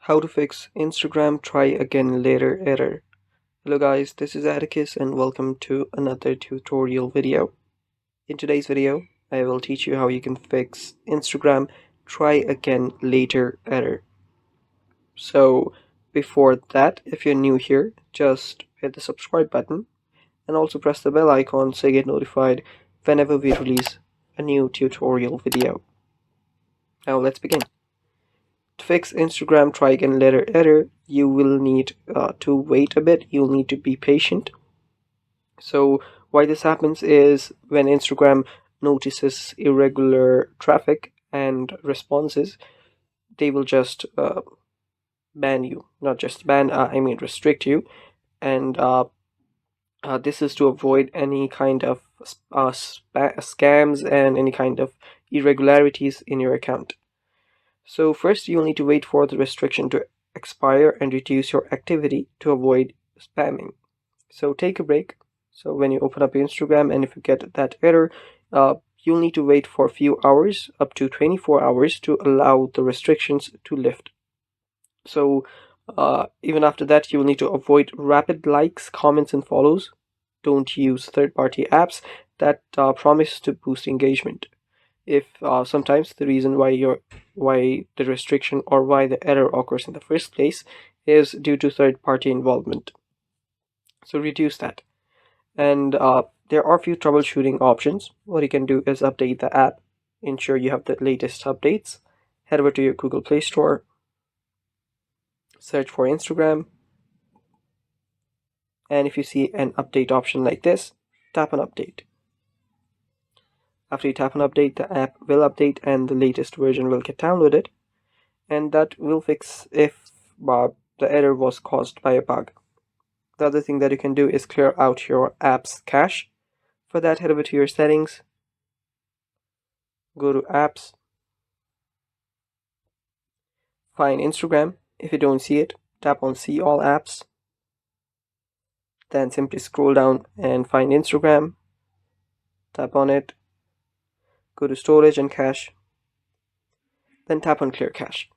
How to fix Instagram try again later error. Hello guys, this is Atticus and welcome to another tutorial video. In today's video, I will teach you how you can fix Instagram try again later error. So before that, if you're new here, just hit the subscribe button and also press the bell icon so you get notified whenever we release a new tutorial video. Now let's begin. To fix Instagram try again later error, you will need to wait a bit. You'll need to be patient. So why this happens is when Instagram notices irregular traffic and responses, they will just ban you. Not just ban, I mean restrict you. And this is to avoid any kind of scams and any kind of irregularities in your account. So first you'll need to wait for the restriction to expire and reduce your activity to avoid spamming. So take a break. So when you open up Instagram and if you get that error, you'll need to wait for a few hours, up to 24 hours, to allow the restrictions to lift. So even after that, you'll need to avoid rapid likes, comments, and follows. Don't use third-party apps that promise to boost engagement. If sometimes the reason why the restriction or why the error occurs in the first place is due to third-party involvement. So reduce that. And there are a few troubleshooting options. What you can do is update the app, ensure you have the latest updates. Head over to your Google Play Store, search for Instagram, and if you see an update option like this, tap on update. After you tap on update, the app will update and the latest version will get downloaded, and that will fix if the error was caused by a bug. The other thing that you can do is clear out your app's cache. For that, head over to your settings, go to apps, find Instagram. If you don't see it, tap on see all apps, then simply scroll down and find Instagram, tap on it, go to storage and cache, then tap on clear cache.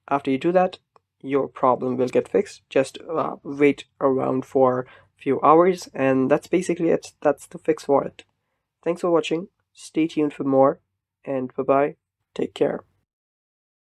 After you do that, your problem will get fixed. Just wait around for a few hours, and that's basically it. That's the fix for it. Thanks for watching. Stay tuned for more, and bye bye. Take care.